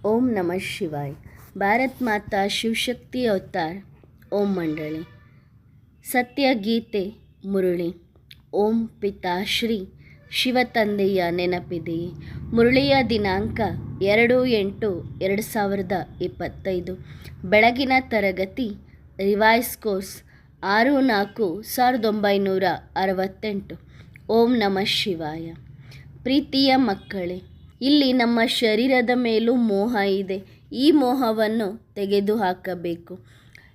ओम नमः शिवाय। भारत माता शिवशक्ति अवतार ओम मंडली सत्य गीते ಮುರಳಿ ಓಂ ಪಿತಾಶ್ರೀ ಶಿವತಂದೆಯ ನೆನಪಿದೆಯೇ? ಮುರಳಿಯ ದಿನಾಂಕ 2/8/2025. ಬೆಳಗಿನ ತರಗತಿ ರಿವೈಸ್ ಕೋರ್ಸ್ 6/4/1968. ಓಂ ನಮಃ ಶಿವಾಯ. ಪ್ರೀತಿಯ ಮಕ್ಕಳೇ, ಇಲ್ಲಿ ನಮ್ಮ ಶರೀರದ ಮೇಲೂ ಮೋಹ ಇದೆ. ಈ ಮೋಹವನ್ನು ತೆಗೆದುಹಾಕಬೇಕು.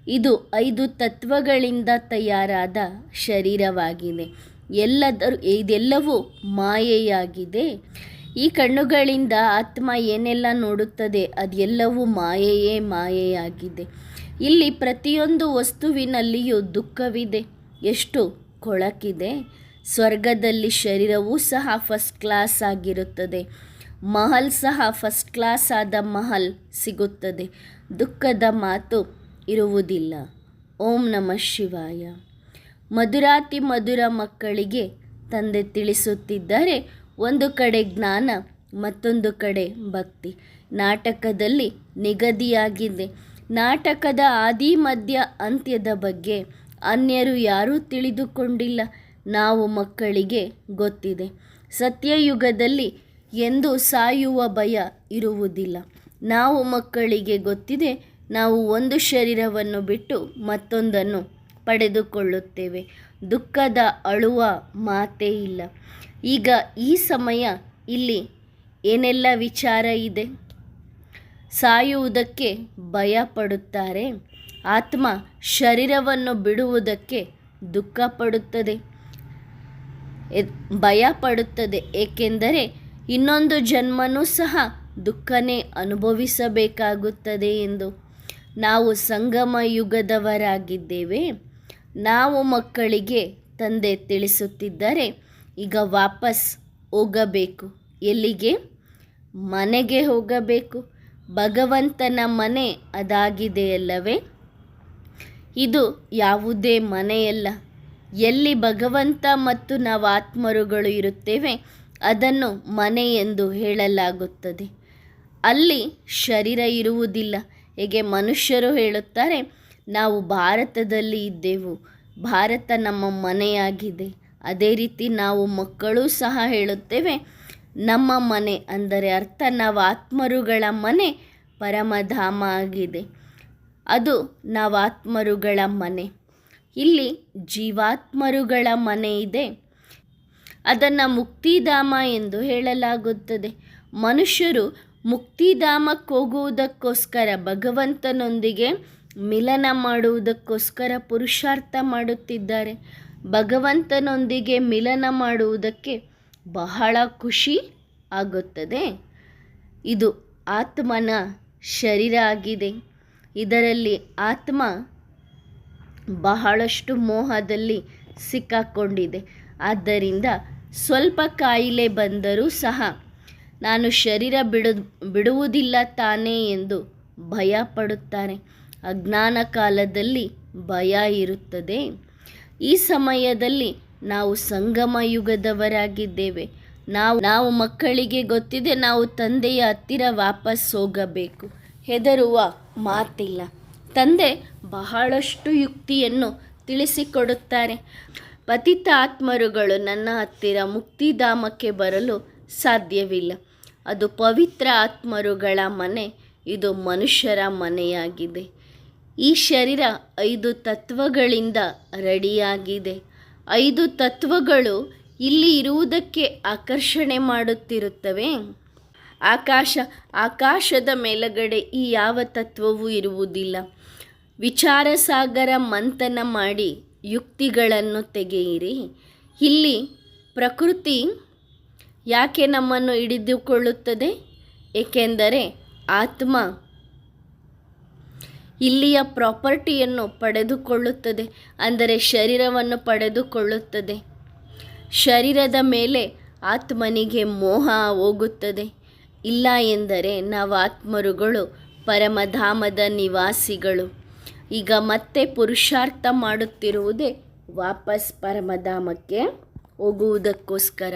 ಇದು 5 ತತ್ವಗಳಿಂದ ತಯಾರಾದ ಶರೀರವಾಗಿದೆ. ಇದೆಲ್ಲವೂ ಮಾಯೆಯಾಗಿದೆ. ಈ ಕಣ್ಣುಗಳಿಂದ ಆತ್ಮ ಏನೆಲ್ಲ ನೋಡುತ್ತದೆ ಅದೆಲ್ಲವೂ ಮಾಯೆಯಾಗಿದೆ. ಇಲ್ಲಿ ಪ್ರತಿಯೊಂದು ವಸ್ತುವಿನಲ್ಲಿಯೂ ದುಃಖವಿದೆ. ಎಷ್ಟು ಕೊಳಕಿದೆ. ಸ್ವರ್ಗದಲ್ಲಿ ಶರೀರವೂ ಸಹ ಫಸ್ಟ್ ಕ್ಲಾಸ್ ಆಗಿರುತ್ತದೆ. ಮಹಲ್ ಸಹ ಫಸ್ಟ್ ಕ್ಲಾಸ್ ಆದ ಮಹಲ್ ಸಿಗುತ್ತದೆ. ದುಃಖದ ಮಾತು ಇರುವುದಿಲ್ಲ. ಓಂ ನಮಃ ಶಿವಾಯ. ಮಧುರಾತಿ ಮಧುರ ಮಕ್ಕಳಿಗೆ ತಂದೆ ತಿಳಿಸುತ್ತಿದ್ದಾರೆ, ಒಂದು ಕಡೆ ಜ್ಞಾನ, ಮತ್ತೊಂದು ಕಡೆ ಭಕ್ತಿ. ನಾಟಕದಲ್ಲಿ ನಿಗದಿಯಾಗಿದೆ. ನಾಟಕದ ಆದಿ ಮಧ್ಯ ಅಂತ್ಯದ ಬಗ್ಗೆ ಅನ್ಯರು ಯಾರೂ ತಿಳಿದುಕೊಂಡಿಲ್ಲ. ನಾವು ಮಕ್ಕಳಿಗೆ ಗೊತ್ತಿದೆ. ಸತ್ಯಯುಗದಲ್ಲಿ ಎಂದು ಸಾಯುವ ಭಯ ಇರುವುದಿಲ್ಲ. ನಾವು ಮಕ್ಕಳಿಗೆ ಗೊತ್ತಿದೆ, ನಾವು ಒಂದು ಶರೀರವನ್ನು ಬಿಟ್ಟು ಮತ್ತೊಂದನ್ನು ಪಡೆದುಕೊಳ್ಳುತ್ತೇವೆ. ದುಃಖದ ಅಳುವ ಮಾತೇ ಇಲ್ಲ. ಈಗ ಈ ಸಮಯ ಇಲ್ಲಿ ಏನೆಲ್ಲ ವಿಚಾರ ಇದೆ? ಸಾಯುವುದಕ್ಕೆ ಭಯ ಪಡುತ್ತಾರೆ. ಆತ್ಮ ಶರೀರವನ್ನು ಬಿಡುವುದಕ್ಕೆ ದುಃಖ ಪಡುತ್ತದೆ, ಭಯ ಪಡುತ್ತದೆ. ಏಕೆಂದರೆ ಇನ್ನೊಂದು ಜನ್ಮನೂ ಸಹ ದುಃಖನೇ ಅನುಭವಿಸಬೇಕಾಗುತ್ತದೆ ಎಂದು. ನಾವು ಸಂಗಮ ಯುಗದವರಾಗಿದ್ದೇವೆ. ನಾವು ಮಕ್ಕಳಿಗೆ ತಂದೆ ತಿಳಿಸುತ್ತಿದ್ದಾರೆ, ಈಗ ವಾಪಸ್ ಹೋಗಬೇಕು. ಎಲ್ಲಿಗೆ? ಮನೆಗೆ ಹೋಗಬೇಕು. ಭಗವಂತನ ಮನೆ ಅದಾಗಿದೆಯಲ್ಲವೇ? ಇದು ಯಾವುದೇ ಮನೆಯಲ್ಲ. ಎಲ್ಲಿ ಭಗವಂತ ಮತ್ತು ನಾವು ಆತ್ಮರುಗಳು ಇರುತ್ತೇವೆ ಅದನ್ನು ಮನೆ ಎಂದು ಹೇಳಲಾಗುತ್ತದೆ. ಅಲ್ಲಿ ಶರೀರ ಇರುವುದಿಲ್ಲ. ಹೇಗೆ ಮನುಷ್ಯರು ಹೇಳುತ್ತಾರೆ, ನಾವು ಭಾರತದಲ್ಲಿ ಇದ್ದೆವು, ಭಾರತ ನಮ್ಮ ಮನೆಯಾಗಿದೆ. ಅದೇ ರೀತಿ ನಾವು ಮಕ್ಕಳು ಸಹ ಹೇಳುತ್ತೇವೆ, ನಮ್ಮ ಮನೆ ಅಂದರೆ ಅರ್ಥ ನಾವು ಆತ್ಮರುಗಳ ಮನೆ ಪರಮಧಾಮ ಆಗಿದೆ. ಅದು ನಾವು ಆತ್ಮರುಗಳ ಮನೆ. ಇಲ್ಲಿ ಜೀವಾತ್ಮರುಗಳ ಮನೆ ಇದೆ. ಅದನ್ನು ಮುಕ್ತಿಧಾಮ ಎಂದು ಹೇಳಲಾಗುತ್ತದೆ. ಮನುಷ್ಯರು ಮುಕ್ತಿಧಾಮಕ್ಕೆ ಹೋಗುವುದಕ್ಕೋಸ್ಕರ, ಭಗವಂತನೊಂದಿಗೆ ಮಿಲನ ಮಾಡುವುದಕ್ಕೋಸ್ಕರ ಪುರುಷಾರ್ಥ ಮಾಡುತ್ತಿದ್ದಾರೆ. ಭಗವಂತನೊಂದಿಗೆ ಮಿಲನ ಮಾಡುವುದಕ್ಕೆ ಬಹಳ ಖುಷಿ ಆಗುತ್ತದೆ. ಇದು ಆತ್ಮನ ಶರೀರ ಆಗಿದೆ. ಇದರಲ್ಲಿ ಆತ್ಮ ಬಹಳಷ್ಟು ಮೋಹದಲ್ಲಿ ಸಿಕ್ಕಾಕೊಂಡಿದೆ. ಆದ್ದರಿಂದ ಸ್ವಲ್ಪ ಕಾಯಿಲೆ ಬಂದರೂ ಸಹ ನಾನು ಶರೀರ ಬಿಡುವುದಿಲ್ಲ ತಾನೇ ಎಂದು ಭಯ ಪಡುತ್ತಾರೆ. ಅಜ್ಞಾನ ಕಾಲದಲ್ಲಿ ಭಯ ಇರುತ್ತದೆ. ಈ ಸಮಯದಲ್ಲಿ ನಾವು ಸಂಗಮ ಯುಗದವರಾಗಿದ್ದೇವೆ. ನಾವು ಮಕ್ಕಳಿಗೆ ಗೊತ್ತಿದೆ, ನಾವು ತಂದೆಯ ಹತ್ತಿರ ವಾಪಸ್ ಹೋಗಬೇಕು. ಹೆದರುವ ಮಾತಿಲ್ಲ. ತಂದೆ ಬಹಳಷ್ಟು ಯುಕ್ತಿಯನ್ನು ತಿಳಿಸಿಕೊಡುತ್ತಾರೆ. ಪತಿತ ಆತ್ಮರುಗಳು ನನ್ನ ಹತ್ತಿರ ಮುಕ್ತಿಧಾಮಕ್ಕೆ ಬರಲು ಸಾಧ್ಯವಿಲ್ಲ. ಅದು ಪವಿತ್ರ ಆತ್ಮರುಗಳ ಮನೆ. ಇದು ಮನುಷ್ಯರ ಮನೆಯಾಗಿದೆ. ಈ ಶರೀರ 5 ತತ್ವಗಳಿಂದ ರೆಡಿಯಾಗಿದೆ. 5 ತತ್ವಗಳು ಇಲ್ಲಿ ಇರುವುದಕ್ಕೆ ಆಕರ್ಷಣೆ ಮಾಡುತ್ತಿರುತ್ತವೆ. ಆಕಾಶದ ಮೇಲುಗಡೆ ಈ ಯಾವ ತತ್ವವೂ ಇರುವುದಿಲ್ಲ. ವಿಚಾರ ಸಾಗರ ಮಂಥನ ಮಾಡಿ ಯುಕ್ತಿಗಳನ್ನು ತೆಗೆಯಿರಿ. ಇಲ್ಲಿ ಪ್ರಕೃತಿ ಯಾಕೆ ನಮ್ಮನ್ನು ಹಿಡಿದುಕೊಳ್ಳುತ್ತದೆ? ಏಕೆಂದರೆ ಆತ್ಮ ಇಲ್ಲಿಯ ಪ್ರಾಪರ್ಟಿಯನ್ನು ಪಡೆದುಕೊಳ್ಳುತ್ತದೆ, ಅಂದರೆ ಶರೀರವನ್ನು ಪಡೆದುಕೊಳ್ಳುತ್ತದೆ. ಶರೀರದ ಮೇಲೆ ಆತ್ಮನಿಗೆ ಮೋಹ ಹೋಗುತ್ತದೆ. ಇಲ್ಲ ಎಂದರೆ ನಾವು ಆತ್ಮರುಗಳು ಪರಮಧಾಮದ ನಿವಾಸಿಗಳು. ಈಗ ಮತ್ತೆ ಪುರುಷಾರ್ಥ ಮಾಡುತ್ತಿರುವುದೇ ವಾಪಸ್ ಪರಮಧಾಮಕ್ಕೆ ಹೋಗುವುದಕ್ಕೋಸ್ಕರ.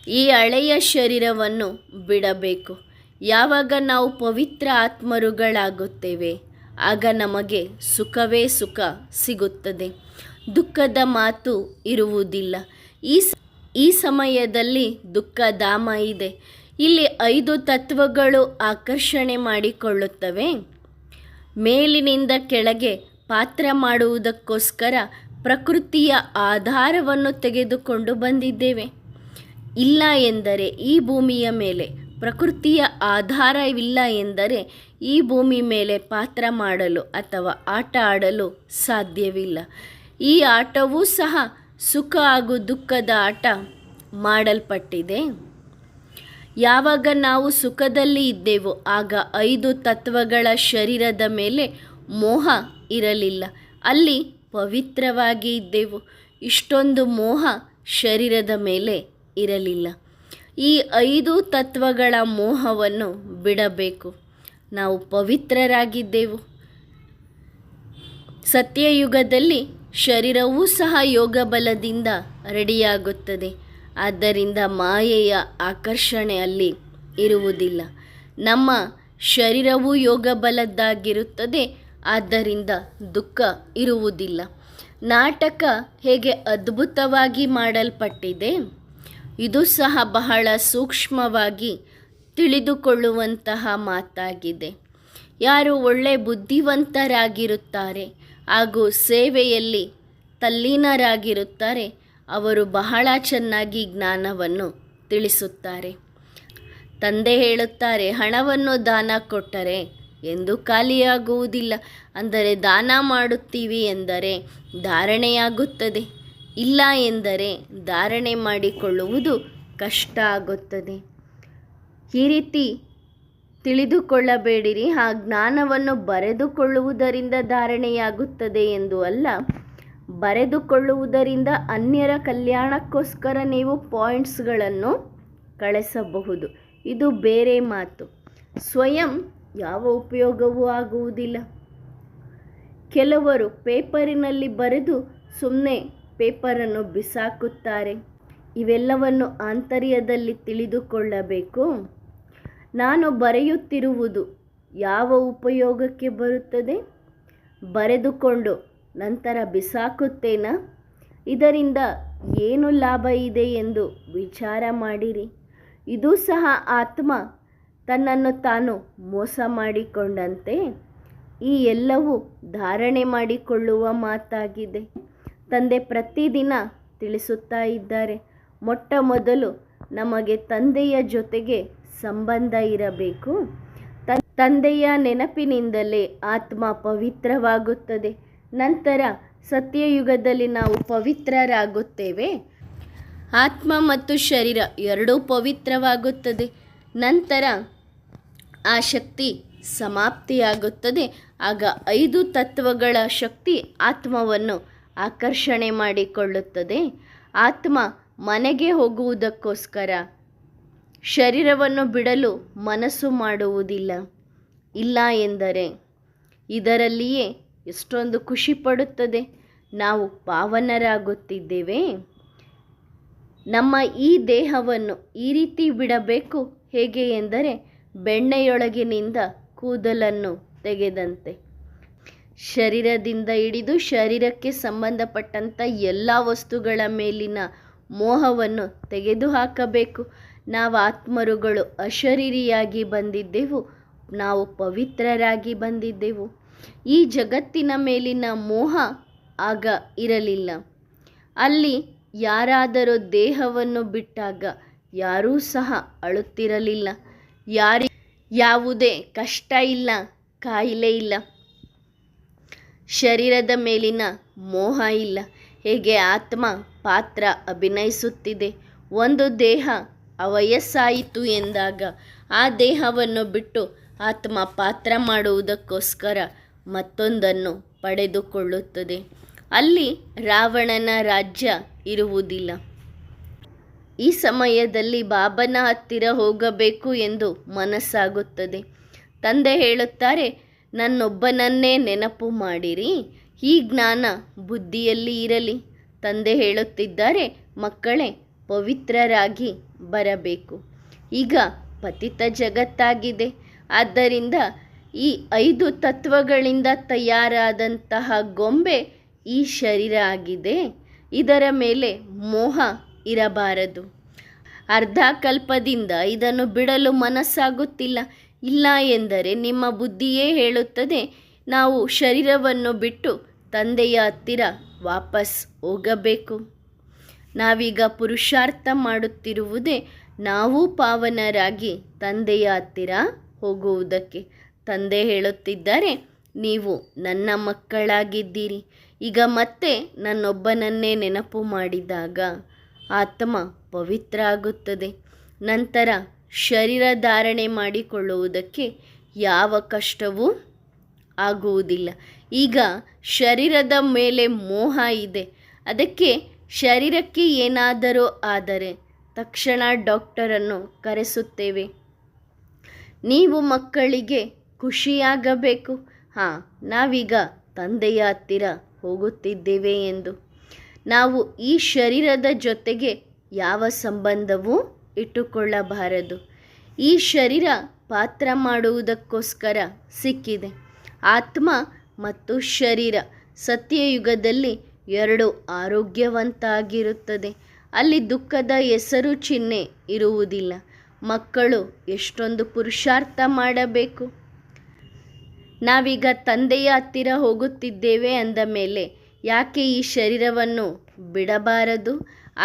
ಈ ಹಳೆಯ ಶರೀರವನ್ನು ಬಿಡಬೇಕು. ಯಾವಾಗ ನಾವು ಪವಿತ್ರ ಆತ್ಮರುಗಳಾಗುತ್ತೇವೆ ಆಗ ನಮಗೆ ಸುಖವೇ ಸುಖ ಸಿಗುತ್ತದೆ, ದುಃಖದ ಮಾತು ಇರುವುದಿಲ್ಲ. ಈ ಸಮಯದಲ್ಲಿ ದುಃಖಧಾಮ ಇದೆ. ಇಲ್ಲಿ 5 ತತ್ವಗಳು ಆಕರ್ಷಣೆ ಮಾಡಿಕೊಳ್ಳುತ್ತವೆ. ಮೇಲಿನಿಂದ ಕೆಳಗೆ ಪಾತ್ರ ಮಾಡುವುದಕ್ಕೋಸ್ಕರ ಪ್ರಕೃತಿಯ ಆಧಾರವನ್ನು ತೆಗೆದುಕೊಂಡು ಬಂದಿದ್ದೇವೆ. ಇಲ್ಲ ಎಂದರೆ ಈ ಭೂಮಿಯ ಮೇಲೆ ಪ್ರಕೃತಿಯ ಆಧಾರವಿಲ್ಲ ಎಂದರೆ ಈ ಭೂಮಿ ಮೇಲೆ ಪಾತ್ರ ಮಾಡಲು ಅಥವಾ ಆಟ ಆಡಲು ಸಾಧ್ಯವಿಲ್ಲ. ಈ ಆಟವೂ ಸಹ ಸುಖ ಹಾಗೂ ದುಃಖದ ಆಟ ಮಾಡಲ್ಪಟ್ಟಿದೆ. ಯಾವಾಗ ನಾವು ಸುಖದಲ್ಲಿ ಇದ್ದೆವೋ ಆಗ 5 ತತ್ವಗಳ ಶರೀರದ ಮೇಲೆ ಮೋಹ ಇರಲಿಲ್ಲ, ಅಲ್ಲಿ ಪವಿತ್ರವಾಗಿ ಇದ್ದೆವು. ಇಷ್ಟೊಂದು ಮೋಹ ಶರೀರದ ಮೇಲೆ ಇರಲಿಲ್ಲ. ಈ 5 ತತ್ವಗಳ ಮೋಹವನ್ನು ಬಿಡಬೇಕು. ನಾವು ಪವಿತ್ರರಾಗಿದ್ದೆವು. ಸತ್ಯಯುಗದಲ್ಲಿ ಶರೀರವೂ ಸಹ ಯೋಗ ಬಲದಿಂದ ರೆಡಿಯಾಗುತ್ತದೆ. ಆದ್ದರಿಂದ ಮಾಯೆಯ ಆಕರ್ಷಣೆ ಅಲ್ಲಿ ಇರುವುದಿಲ್ಲ. ನಮ್ಮ ಶರೀರವು ಯೋಗ ಬಲದ್ದಾಗಿರುತ್ತದೆ, ಆದ್ದರಿಂದ ದುಃಖ ಇರುವುದಿಲ್ಲ. ನಾಟಕ ಹೇಗೆ ಅದ್ಭುತವಾಗಿ ಮಾಡಲ್ಪಟ್ಟಿದೆ, ಇದು ಸಹ ಬಹಳ ಸೂಕ್ಷ್ಮವಾಗಿ ತಿಳಿದುಕೊಳ್ಳುವಂತಹ ಮಾತಾಗಿದೆ. ಯಾರು ಒಳ್ಳೆ ಬುದ್ಧಿವಂತರಾಗಿರುತ್ತಾರೆ ಹಾಗೂ ಸೇವೆಯಲ್ಲಿ ತಲ್ಲೀನರಾಗಿರುತ್ತಾರೆ ಅವರು ಬಹಳ ಚೆನ್ನಾಗಿ ಜ್ಞಾನವನ್ನು ತಿಳಿಸುತ್ತಾರೆ. ತಂದೆ ಹೇಳುತ್ತಾರೆ, ಹಣವನ್ನು ದಾನ ಕೊಟ್ಟರೆ ಎಂದು ಖಾಲಿಯಾಗುವುದಿಲ್ಲ. ಅಂದರೆ ದಾನ ಮಾಡುತ್ತೀವಿ ಎಂದರೆ ಧಾರಣೆಯಾಗುತ್ತದೆ, ಇಲ್ಲ ಎಂದರೆ ಧಾರಣೆ ಮಾಡಿಕೊಳ್ಳುವುದು ಕಷ್ಟ ಆಗುತ್ತದೆ. ಈ ರೀತಿ ತಿಳಿದುಕೊಳ್ಳಬೇಡಿರಿ. ಆ ಜ್ಞಾನವನ್ನು ಬರೆದುಕೊಳ್ಳುವುದರಿಂದ ಧಾರಣೆಯಾಗುತ್ತದೆ ಎಂದು ಅಲ್ಲ, ಬರೆದುಕೊಳ್ಳುವುದರಿಂದ ಅನ್ಯರ ಕಲ್ಯಾಣಕ್ಕೋಸ್ಕರ ನೀವು ಪಾಯಿಂಟ್ಸ್ಗಳನ್ನು ಕಳಿಸಬಹುದು. ಇದು ಬೇರೆ ಮಾತು. ಸ್ವಯಂ ಯಾವ ಉಪಯೋಗವೂ ಆಗುವುದಿಲ್ಲ. ಕೆಲವರು ಪೇಪರಿನಲ್ಲಿ ಬರೆದು ಸುಮ್ಮನೆ ಪೇಪರನ್ನು ಬಿಸಾಕುತ್ತಾರೆ. ಇವೆಲ್ಲವನ್ನು ಆಂತರ್ಯದಲ್ಲಿ ತಿಳಿದುಕೊಳ್ಳಬೇಕು. ನಾನು ಬರೆಯುತ್ತಿರುವುದು ಯಾವ ಉಪಯೋಗಕ್ಕೆ ಬರುತ್ತದೆ? ಬರೆದುಕೊಂಡು ನಂತರ ಬಿಸಾಕುತ್ತೇನಾ? ಇದರಿಂದ ಏನು ಲಾಭ ಇದೆ ಎಂದು ವಿಚಾರ ಮಾಡಿರಿ. ಇದು ಸಹ ಆತ್ಮ ತನ್ನನ್ನು ತಾನು ಮೋಸ ಮಾಡಿಕೊಂಡಂತೆ. ಈ ಎಲ್ಲವೂ ಧಾರಣೆ ಮಾಡಿಕೊಳ್ಳುವ ಮಾತಾಗಿದೆ. ತಂದೆ ಪ್ರತಿದಿನ ತಿಳಿಸುತ್ತಾ ಇದ್ದಾರೆ, ಮೊಟ್ಟ ಮೊದಲು ನಮಗೆ ತಂದೆಯ ಜೊತೆಗೆ ಸಂಬಂಧ ಇರಬೇಕು. ತಂದೆಯ ನೆನಪಿನಿಂದಲೇ ಆತ್ಮ ಪವಿತ್ರವಾಗುತ್ತದೆ. ನಂತರ ಸತ್ಯಯುಗದಲ್ಲಿ ನಾವು ಪವಿತ್ರರಾಗುತ್ತೇವೆ. ಆತ್ಮ ಮತ್ತು ಶರೀರ ಎರಡೂ ಪವಿತ್ರವಾಗುತ್ತದೆ. ನಂತರ ಆ ಶಕ್ತಿ ಸಮಾಪ್ತಿಯಾಗುತ್ತದೆ. ಆಗ 5 ತತ್ವಗಳ ಶಕ್ತಿ ಆತ್ಮವನ್ನು ಆಕರ್ಷಣೆ ಮಾಡಿಕೊಳ್ಳುತ್ತದೆ. ಆತ್ಮ ಮನೆಗೆ ಹೋಗುವುದಕ್ಕೋಸ್ಕರ ಶರೀರವನ್ನು ಬಿಡಲು ಮನಸ್ಸು ಮಾಡುವುದಿಲ್ಲ. ಇಲ್ಲ ಎಂದರೆ ಇದರಲ್ಲಿಯೇ ಎಷ್ಟೊಂದು ಖುಷಿ ಪಡುತ್ತದೆ. ನಾವು ಪಾವನರಾಗುತ್ತಿದ್ದೇವೆ. ನಮ್ಮ ಈ ದೇಹವನ್ನು ಈ ರೀತಿ ಬಿಡಬೇಕು. ಹೇಗೆ ಎಂದರೆ ಬೆಣ್ಣೆಯೊಳಗಿನಿಂದ ಕೂದಲನ್ನು ತೆಗೆದಂತೆ. ಶರೀರದಿಂದ ಹಿಡಿದು ಶರೀರಕ್ಕೆ ಸಂಬಂಧಪಟ್ಟಂಥ ಎಲ್ಲ ವಸ್ತುಗಳ ಮೇಲಿನ ಮೋಹವನ್ನು ತೆಗೆದುಹಾಕಬೇಕು. ನಾವು ಆತ್ಮರುಗಳು ಅಶರೀರಿಯಾಗಿ ಬಂದಿದ್ದೆವು, ನಾವು ಪವಿತ್ರರಾಗಿ ಬಂದಿದ್ದೆವು. ಈ ಜಗತ್ತಿನ ಮೇಲಿನ ಮೋಹ ಆಗ ಇರಲಿಲ್ಲ. ಅಲ್ಲಿ ಯಾರಾದರೂ ದೇಹವನ್ನು ಬಿಟ್ಟಾಗ ಯಾರೂ ಸಹ ಅಳುತ್ತಿರಲಿಲ್ಲ. ಯಾವುದೇ ಕಷ್ಟ ಇಲ್ಲ, ಕಾಯಿಲೆ ಇಲ್ಲ. ಶರೀರದ ಮೇಲಿನ ಮೋಹ ಇಲ್ಲ. ಹೇಗೆ ಆತ್ಮ ಪಾತ್ರ ಅಭಿನಯಿಸುತ್ತಿದೆ. ಒಂದು ದೇಹ ವಯಸ್ಸಾಯಿತು ಎಂದಾಗ ಆ ದೇಹವನ್ನು ಬಿಟ್ಟು ಆತ್ಮ ಪಾತ್ರ ಮಾಡುವುದಕ್ಕೋಸ್ಕರ ಮತ್ತೊಂದನ್ನು ಪಡೆದುಕೊಳ್ಳುತ್ತದೆ. ಅಲ್ಲಿ ರಾವಣನ ರಾಜ್ಯ ಇರುವುದಿಲ್ಲ. ಈ ಸಮಯದಲ್ಲಿ ಬಾಬನ ಹತ್ತಿರ ಹೋಗಬೇಕು ಎಂದು ಮನಸ್ಸಾಗುತ್ತದೆ. ತಂದೆ ಹೇಳುತ್ತಾರೆ, ನನ್ನೊಬ್ಬನನ್ನೇ ನೆನಪು ಮಾಡಿರಿ. ಈ ಜ್ಞಾನ ಬುದ್ಧಿಯಲ್ಲಿ ಇರಲಿ. ತಂದೆ ಹೇಳುತ್ತಿದ್ದಾರೆ, ಮಕ್ಕಳೇ ಪವಿತ್ರರಾಗಿ ಬರಬೇಕು. ಈಗ ಪತಿತ ಜಗತ್ತಾಗಿದೆ. ಆದ್ದರಿಂದ ಈ 5 ತತ್ವಗಳಿಂದ ತಯಾರಾದಂತಹ ಗೊಂಬೆ ಈ ಶರೀರ ಆಗಿದೆ. ಇದರ ಮೇಲೆ ಮೋಹ ಇರಬಾರದು. ಅರ್ಧ ಕಲ್ಪದಿಂದ ಇದನ್ನು ಬಿಡಲು ಮನಸ್ಸಾಗುತ್ತಿಲ್ಲ. ಇಲ್ಲ ಎಂದರೆ ನಿಮ್ಮ ಬುದ್ಧಿಯೇ ಹೇಳುತ್ತದೆ, ನಾವು ಶರೀರವನ್ನು ಬಿಟ್ಟು ತಂದೆಯ ಹತ್ತಿರ ವಾಪಸ್ ಹೋಗಬೇಕು. ನಾವೀಗ ಪುರುಷಾರ್ಥ ಮಾಡುತ್ತಿರುವುದೇ ನಾವು ಪಾವನರಾಗಿ ತಂದೆಯ ಹತ್ತಿರ ಹೋಗುವುದಕ್ಕೆ. ತಂದೆ ಹೇಳುತ್ತಿದ್ದಾರೆ, ನೀವು ನನ್ನ ಮಕ್ಕಳಾಗಿದ್ದೀರಿ. ಈಗ ಮತ್ತೆ ನನ್ನೊಬ್ಬನನ್ನೇ ನೆನಪು ಮಾಡಿದಾಗ ಆತ್ಮ ಪವಿತ್ರ ಆಗುತ್ತದೆ. ನಂತರ ಶರೀರ ಧಾರಣೆ ಮಾಡಿಕೊಳ್ಳುವುದಕ್ಕೆ ಯಾವ ಕಷ್ಟವೂ ಆಗುವುದಿಲ್ಲ. ಈಗ ಶರೀರದ ಮೇಲೆ ಮೋಹ ಇದೆ. ಅದಕ್ಕೆ ಶರೀರಕ್ಕೆ ಏನಾದರೂ ಆದರೆ ತಕ್ಷಣ ಡಾಕ್ಟರನ್ನು ಕರೆಸುತ್ತೇವೆ. ನೀವು ಮಕ್ಕಳಿಗೆ ಖುಷಿಯಾಗಬೇಕು, ನಾವೀಗ ತಂದೆಯ ಹತ್ತಿರ ಹೋಗುತ್ತಿದ್ದೇವೆ ಎಂದು. ನಾವು ಈ ಶರೀರದ ಜೊತೆಗೆ ಯಾವ ಸಂಬಂಧವೂ ಇಟ್ಟುಕೊಳ್ಳಬಾರದು. ಈ ಶರೀರ ಪಾತ್ರ ಮಾಡುವುದಕ್ಕೋಸ್ಕರ ಸಿಕ್ಕಿದೆ. ಆತ್ಮ ಮತ್ತು ಶರೀರ ಸತ್ಯಯುಗದಲ್ಲಿ 2 ಆರೋಗ್ಯವಂತ ಆಗಿರುತ್ತದೆ. ಅಲ್ಲಿ ದುಃಖದ ಹೆಸರು ಚಿಹ್ನೆ ಇರುವುದಿಲ್ಲ. ಮಕ್ಕಳು ಎಷ್ಟೊಂದು ಪುರುಷಾರ್ಥ ಮಾಡಬೇಕು. ನಾವೀಗ ತಂದೆಯ ಹತ್ತಿರ ಹೋಗುತ್ತಿದ್ದೇವೆ ಅಂದ ಮೇಲೆ ಯಾಕೆ ಈ ಶರೀರವನ್ನು ಬಿಡಬಾರದು?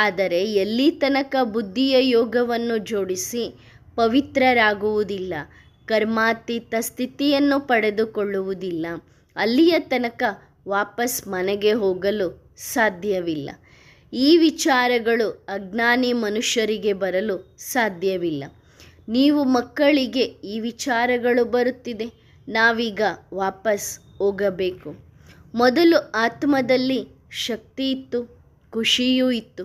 ಆದರೆ ಎಲ್ಲಿ ತನಕ ಬುದ್ಧಿಯ ಯೋಗವನ್ನು ಜೋಡಿಸಿ ಪವಿತ್ರರಾಗುವುದಿಲ್ಲ, ಕರ್ಮಾತೀತ ಸ್ಥಿತಿಯನ್ನು ಪಡೆದುಕೊಳ್ಳುವುದಿಲ್ಲ, ಅಲ್ಲಿಯ ತನಕ ವಾಪಸ್ ಮನೆಗೆ ಹೋಗಲು ಸಾಧ್ಯವಿಲ್ಲ. ಈ ವಿಚಾರಗಳು ಅಜ್ಞಾನಿ ಮನುಷ್ಯರಿಗೆ ಬರಲು ಸಾಧ್ಯವಿಲ್ಲ. ನೀವು ಮಕ್ಕಳಿಗೆ ಈ ವಿಚಾರಗಳು ಬರುತ್ತಿದೆ. ನಾವೀಗ ವಾಪಸ್ ಹೋಗಬೇಕು. ಮೊದಲು ಆತ್ಮದಲ್ಲಿ ಶಕ್ತಿ ಇತ್ತು, ಖುಷಿಯೂ ಇತ್ತು.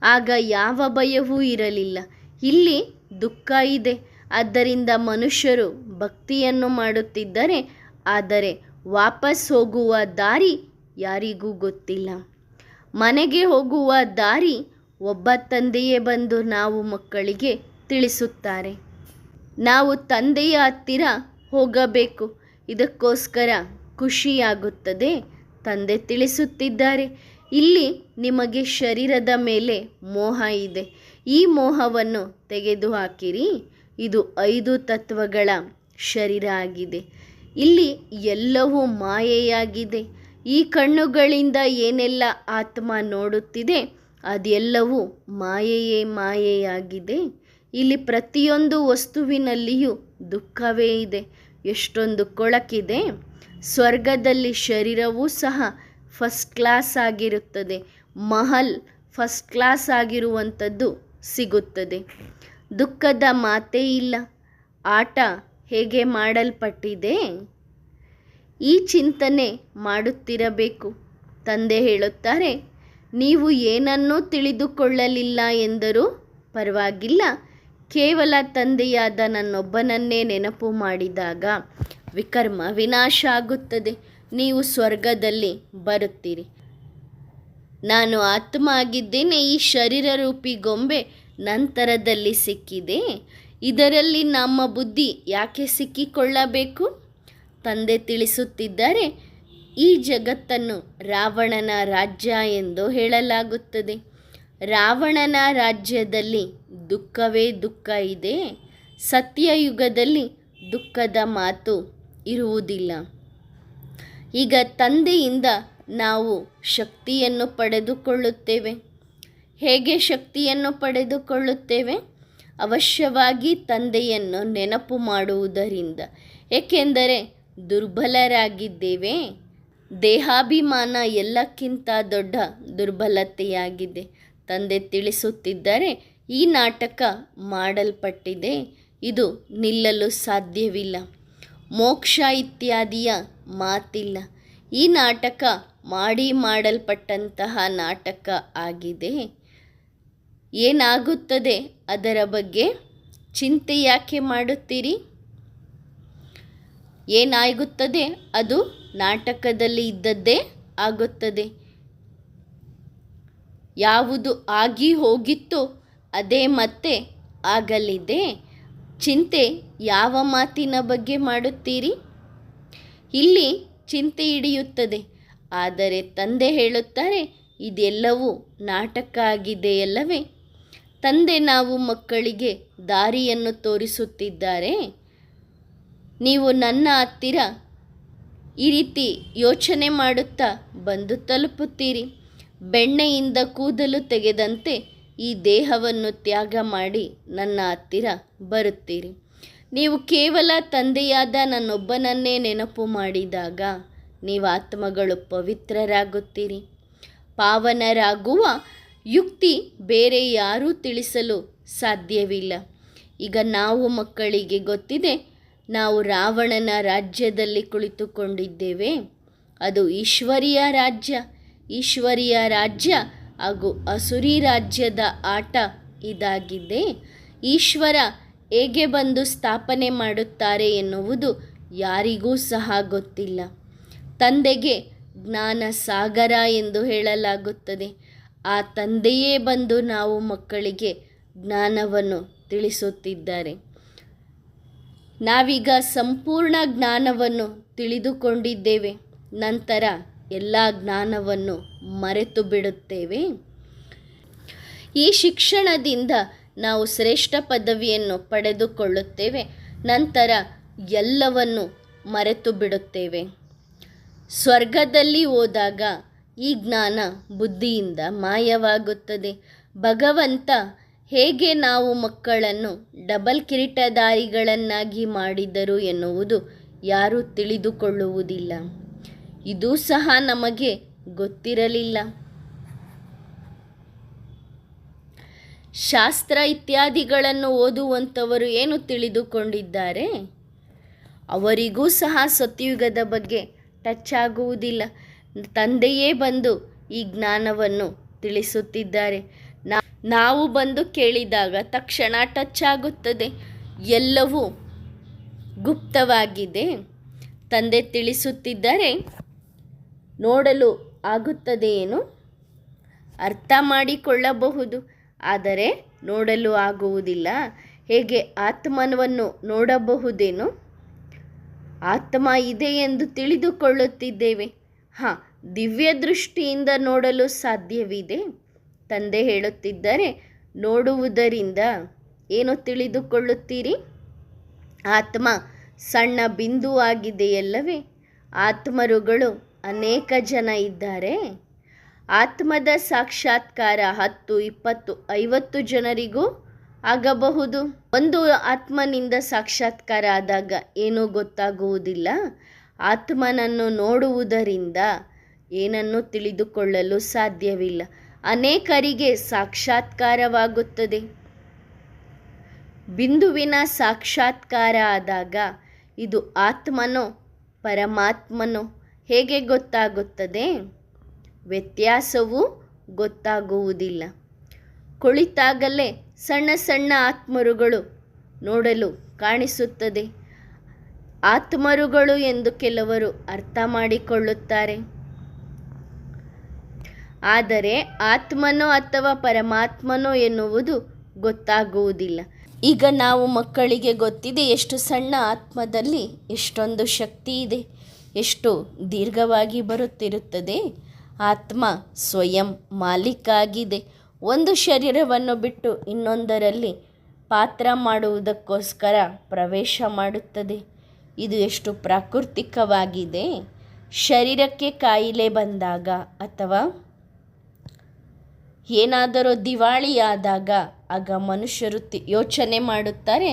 ಆಗ ಯಾವ ಭಯವೂ ಇರಲಿಲ್ಲ. ಇಲ್ಲಿ ದುಃಖ ಇದೆ. ಆದ್ದರಿಂದ ಮನುಷ್ಯರು ಭಕ್ತಿಯನ್ನು ಮಾಡುತ್ತಿದ್ದರೆ, ಆದರೆ ವಾಪಸ್ ಹೋಗುವ ದಾರಿ ಯಾರಿಗೂ ಗೊತ್ತಿಲ್ಲ. ಮನೆಗೆ ಹೋಗುವ ದಾರಿ ಒಬ್ಬ ತಂದೆಯೇ ಬಂದು ನಾವು ಮಕ್ಕಳಿಗೆ ತಿಳಿಸುತ್ತಾರೆ. ನಾವು ತಂದೆಯ ಹತ್ತಿರ ಹೋಗಬೇಕು. ಇದಕ್ಕೋಸ್ಕರ ಖುಷಿಯಾಗುತ್ತದೆ. ತಂದೆ ತಿಳಿಸುತ್ತಿದ್ದಾರೆ, ಇಲ್ಲಿ ನಿಮಗೆ ಶರೀರದ ಮೇಲೆ ಮೋಹ ಇದೆ. ಈ ಮೋಹವನ್ನು ತೆಗೆದುಹಾಕಿರಿ. ಇದು 5 ತತ್ವಗಳ ಶರೀರ ಆಗಿದೆ. ಇಲ್ಲಿ ಎಲ್ಲವೂ ಮಾಯೆಯಾಗಿದೆ. ಈ ಕಣ್ಣುಗಳಿಂದ ಏನೆಲ್ಲ ಆತ್ಮ ನೋಡುತ್ತಿದೆ ಅದೆಲ್ಲವೂ ಮಾಯೆಯಾಗಿದೆ. ಇಲ್ಲಿ ಪ್ರತಿಯೊಂದು ವಸ್ತುವಿನಲ್ಲಿಯೂ ದುಃಖವೇ ಇದೆ. ಎಷ್ಟೊಂದು ಕೊಳಕಿದೆ. ಸ್ವರ್ಗದಲ್ಲಿ ಶರೀರವೂ ಸಹ ಫಸ್ಟ್ ಕ್ಲಾಸ್ ಆಗಿರುತ್ತದೆ. ಮಹಲ್ ಫಸ್ಟ್ ಕ್ಲಾಸ್ ಆಗಿರುವಂಥದ್ದು ಸಿಗುತ್ತದೆ. ದುಃಖದ ಮಾತೇ ಇಲ್ಲ. ಆಟ ಹೇಗೆ ಮಾಡಲ್ಪಟ್ಟಿದೆ, ಈ ಚಿಂತನೆ ಮಾಡುತ್ತಿರಬೇಕು. ತಂದೆ ಹೇಳುತ್ತಾರೆ, ನೀವು ಏನನ್ನೂ ತಿಳಿದುಕೊಳ್ಳಲಿಲ್ಲ ಎಂದರೂ ಪರವಾಗಿಲ್ಲ. ಕೇವಲ ತಂದೆಯಾದ ನನ್ನೊಬ್ಬನನ್ನೇ ನೆನಪು ಮಾಡಿದಾಗ ವಿಕರ್ಮ ವಿನಾಶ ಆಗುತ್ತದೆ. ನೀವು ಸ್ವರ್ಗದಲ್ಲಿ ಬರುತ್ತೀರಿ. ನಾನು ಆತ್ಮ ಆಗಿದ್ದೇನೆ. ಈ ಶರೀರ ರೂಪಿ ಗೊಂಬೆ ನಂತರದಲ್ಲಿ ಸಿಕ್ಕಿದೆ. ಇದರಲ್ಲಿ ನಮ್ಮ ಬುದ್ಧಿ ಯಾಕೆ ಸಿಕ್ಕಿಕೊಳ್ಳಬೇಕು? ತಂದೆ ತಿಳಿಸುತ್ತಿದ್ದಾರೆ, ಈ ಜಗತ್ತನ್ನು ರಾವಣನ ರಾಜ್ಯ ಎಂದು ಹೇಳಲಾಗುತ್ತದೆ. ರಾವಣನ ರಾಜ್ಯದಲ್ಲಿ ದುಃಖವೇ ದುಃಖ ಇದೆ. ಸತ್ಯಯುಗದಲ್ಲಿ ದುಃಖದ ಮಾತು ಇರುವುದಿಲ್ಲ. ಈಗ ತಂದೆಯಿಂದ ನಾವು ಶಕ್ತಿಯನ್ನು ಪಡೆದುಕೊಳ್ಳುತ್ತೇವೆ. ಹೇಗೆ ಶಕ್ತಿಯನ್ನು ಪಡೆದುಕೊಳ್ಳುತ್ತೇವೆ? ಅವಶ್ಯವಾಗಿ ತಂದೆಯನ್ನು ನೆನಪು ಮಾಡುವುದರಿಂದ. ಏಕೆಂದರೆ ದುರ್ಬಲರಾಗಿದ್ದೇವೆ. ದೇಹಾಭಿಮಾನ ಎಲ್ಲಕ್ಕಿಂತ ದೊಡ್ಡ ದುರ್ಬಲತೆಯಾಗಿದೆ. ತಂದೆ ತಿಳಿಸುತ್ತಿದ್ದಾರೆ, ಈ ನಾಟಕ ಮಾಡಲ್ಪಟ್ಟಿದೆ. ಇದು ನಿಲ್ಲಲು ಸಾಧ್ಯವಿಲ್ಲ. ಮೋಕ್ಷ ಇತ್ಯಾದಿಯ ಮಾತಿಲ್ಲ. ಈ ನಾಟಕ ಮಾಡಲ್ಪಟ್ಟಂತಹ ನಾಟಕ ಆಗಿದೆ. ಏನಾಗುತ್ತದೆ ಅದರ ಬಗ್ಗೆ ಚಿಂತೆ ಯಾಕೆ ಮಾಡುತ್ತೀರಿ? ಏನಾಗುತ್ತದೆ ಅದು ನಾಟಕದಲ್ಲಿ ಇದ್ದದ್ದೇ ಆಗುತ್ತದೆ. ಯಾವುದು ಆಗಿ ಹೋಗಿತ್ತೋ ಅದೇ ಮತ್ತೆ ಆಗಲಿದೆ. ಚಿಂತೆ ಯಾವ ಮಾತಿನ ಬಗ್ಗೆ ಮಾಡುತ್ತೀರಿ? ಇಲ್ಲಿ ಚಿಂತೆ ಹಿಡಿಯುತ್ತದೆ. ಆದರೆ ತಂದೆ ಹೇಳುತ್ತಾರೆ, ಇದೆಲ್ಲವೂ ನಾಟಕ ಆಗಿದೆಯಲ್ಲವೇ? ತಂದೆ ನಾವು ಮಕ್ಕಳಿಗೆ ದಾರಿಯನ್ನು ತೋರಿಸುತ್ತಿದ್ದಾರೆ. ನೀವು ನನ್ನ ಹತ್ತಿರ ಈ ರೀತಿ ಯೋಚನೆ ಮಾಡುತ್ತಾ ಬಂದು ತಲುಪುತ್ತೀರಿ. ಬೆಣ್ಣೆಯಿಂದ ಕೂದಲು ತೆಗೆದಂತೆ ಈ ದೇಹವನ್ನು ತ್ಯಾಗ ಮಾಡಿ ನನ್ನ ಹತ್ತಿರ ಬರುತ್ತೀರಿ. ನೀವು ಕೇವಲ ತಂದೆಯಾದ ನನ್ನೊಬ್ಬನನ್ನೇ ನೆನಪು ಮಾಡಿದಾಗ ನೀವು ಆತ್ಮಗಳು ಪವಿತ್ರರಾಗುತ್ತೀರಿ. ಪಾವನರಾಗುವ ಯುಕ್ತಿ ಬೇರೆ ಯಾರೂ ತಿಳಿಸಲು ಸಾಧ್ಯವಿಲ್ಲ. ಈಗ ನಾವು ಮಕ್ಕಳಿಗೆ ಗೊತ್ತಿದೆ, ನಾವು ರಾವಣನ ರಾಜ್ಯದಲ್ಲಿ ಕುಳಿತುಕೊಂಡಿದ್ದೇವೆ. ಅದು ಈಶ್ವರೀಯ ರಾಜ್ಯ. ಈಶ್ವರೀಯ ರಾಜ್ಯ ಹಾಗೂ ಅಸುರಿ ರಾಜ್ಯದ ಆಟ ಇದಾಗಿದೆ. ಈಶ್ವರ ಹೇಗೆ ಬಂದು ಸ್ಥಾಪನೆ ಮಾಡುತ್ತಾರೆ ಎನ್ನುವುದು ಯಾರಿಗೂ ಸಹ ಗೊತ್ತಿಲ್ಲ. ತಂದೆಗೆ ಜ್ಞಾನ ಸಾಗರ ಎಂದು ಹೇಳಲಾಗುತ್ತದೆ. ಆ ತಂದೆಯೇ ಬಂದು ನಾವು ಮಕ್ಕಳಿಗೆ ಜ್ಞಾನವನ್ನು ತಿಳಿಸುತ್ತಿದ್ದಾರೆ. ನಾವೀಗ ಸಂಪೂರ್ಣ ಜ್ಞಾನವನ್ನು ತಿಳಿದುಕೊಂಡಿದ್ದೇವೆ. ನಂತರ ಎಲ್ಲ ಜ್ಞಾನವನ್ನು ಮರೆತು ಬಿಡುತ್ತೇವೆ. ಈ ಶಿಕ್ಷಣದಿಂದ ನಾವು ಶ್ರೇಷ್ಠ ಪದವಿಯನ್ನು ಪಡೆದುಕೊಳ್ಳುತ್ತೇವೆ. ನಂತರ ಎಲ್ಲವನ್ನು ಮರೆತು ಬಿಡುತ್ತೇವೆ. ಸ್ವರ್ಗದಲ್ಲಿ ಹೋದಾಗ ಈ ಜ್ಞಾನ ಬುದ್ಧಿಯಿಂದ ಮಾಯವಾಗುತ್ತದೆ. ಭಗವಂತ ಹೇಗೆ ನಾವು ಮಕ್ಕಳನ್ನು ಡಬಲ್ ಕಿರೀಟಧಾರಿಗಳನ್ನಾಗಿ ಮಾಡಿದರು ಎನ್ನುವುದು ಯಾರೂ ತಿಳಿದುಕೊಳ್ಳುವುದಿಲ್ಲ. ಇದೂ ಸಹ ನಮಗೆ ಗೊತ್ತಿರಲಿಲ್ಲ. ಶಾಸ್ತ್ರ ಇತ್ಯಾದಿಗಳನ್ನು ಓದುವಂಥವರು ಏನು ತಿಳಿದುಕೊಂಡಿದ್ದಾರೆ? ಅವರಿಗೂ ಸಹ ಸತ್ಯುಗದ ಬಗ್ಗೆ ಟಚ್ ಆಗುವುದಿಲ್ಲ. ತಂದೆಯೇ ಬಂದು ಈ ಜ್ಞಾನವನ್ನು ತಿಳಿಸುತ್ತಿದ್ದಾರೆ. ನಾವು ಬಂದು ಕೇಳಿದಾಗ ತಕ್ಷಣ ಟಚ್ ಆಗುತ್ತದೆ. ಎಲ್ಲವೂ ಗುಪ್ತವಾಗಿದೆ. ತಂದೆ ತಿಳಿಸುತ್ತಿದ್ದಾರೆ, ನೋಡಲು ಆಗುತ್ತದೆಯೇನು? ಅರ್ಥ ಮಾಡಿಕೊಳ್ಳಬಹುದು, ಆದರೆ ನೋಡಲು ಆಗುವುದಿಲ್ಲ. ಹೇಗೆ ಆತ್ಮನವನ್ನು ನೋಡಬಹುದೇನು? ಆತ್ಮ ಇದೆ ಎಂದು ತಿಳಿದುಕೊಳ್ಳುತ್ತಿದ್ದೇವೆ. ದಿವ್ಯ ದೃಷ್ಟಿಯಿಂದ ನೋಡಲು ಸಾಧ್ಯವಿದೆ. ತಂದೆ ಹೇಳುತ್ತಿದ್ದಾರೆ, ನೋಡುವುದರಿಂದ ಏನು ತಿಳಿದುಕೊಳ್ಳುತ್ತೀರಿ? ಆತ್ಮ ಸಣ್ಣ ಬಿಂದು ಆಗಿದೆಯಲ್ಲವೇ? ಆತ್ಮರುಗಳು ಅನೇಕ ಜನ ಇದ್ದಾರೆ. ಆತ್ಮದ ಸಾಕ್ಷಾತ್ಕಾರ 10, 20, 50 ಜನರಿಗೂ ಆಗಬಹುದು. ಒಂದು ಆತ್ಮನಿಂದ ಸಾಕ್ಷಾತ್ಕಾರ ಆದಾಗ ಏನೂ ಗೊತ್ತಾಗುವುದಿಲ್ಲ. ಆತ್ಮನನ್ನು ನೋಡುವುದರಿಂದ ಏನನ್ನು ತಿಳಿದುಕೊಳ್ಳಲು ಸಾಧ್ಯವಿಲ್ಲ. ಅನೇಕರಿಗೆ ಸಾಕ್ಷಾತ್ಕಾರವಾಗುತ್ತದೆ. ಬಿಂದುವಿನ ಸಾಕ್ಷಾತ್ಕಾರ ಆದಾಗ ಇದು ಆತ್ಮನೋ ಪರಮಾತ್ಮನೋ ಹೇಗೆ ಗೊತ್ತಾಗುತ್ತದೆ? ವ್ಯತ್ಯಾಸವೂ ಗೊತ್ತಾಗುವುದಿಲ್ಲ. ಕುಳಿತಾಗಲೇ ಸಣ್ಣ ಸಣ್ಣ ಆತ್ಮರುಗಳು ನೋಡಲು ಕಾಣಿಸುತ್ತದೆ. ಆತ್ಮರುಗಳು ಎಂದು ಕೆಲವರು ಅರ್ಥ ಮಾಡಿಕೊಳ್ಳುತ್ತಾರೆ. ಆದರೆ ಆತ್ಮನೋ ಅಥವಾ ಪರಮಾತ್ಮನೋ ಎನ್ನುವುದು ಗೊತ್ತಾಗುವುದಿಲ್ಲ. ಈಗ ನಾವು ಮಕ್ಕಳಿಗೆ ಗೊತ್ತಿದೆ, ಎಷ್ಟು ಸಣ್ಣ ಆತ್ಮದಲ್ಲಿ ಎಷ್ಟೊಂದು ಶಕ್ತಿ ಇದೆ, ಎಷ್ಟು ದೀರ್ಘವಾಗಿ ಬರುತ್ತಿರುತ್ತದೆ. ಆತ್ಮ ಸ್ವಯಂ ಮಾಲೀಕ ಆಗಿದೆ. ಒಂದು ಶರೀರವನ್ನು ಬಿಟ್ಟು ಇನ್ನೊಂದರಲ್ಲಿ ಪಾತ್ರ ಮಾಡುವುದಕ್ಕೋಸ್ಕರ ಪ್ರವೇಶ ಮಾಡುತ್ತದೆ. ಇದು ಎಷ್ಟು ಪ್ರಾಕೃತಿಕವಾಗಿದೆ. ಶರೀರಕ್ಕೆ ಕಾಯಿಲೆ ಬಂದಾಗ ಅಥವಾ ಏನಾದರೂ ದಿವಾಳಿಯಾದಾಗ ಆಗ ಮನುಷ್ಯರು ಯೋಚನೆ ಮಾಡುತ್ತಾರೆ,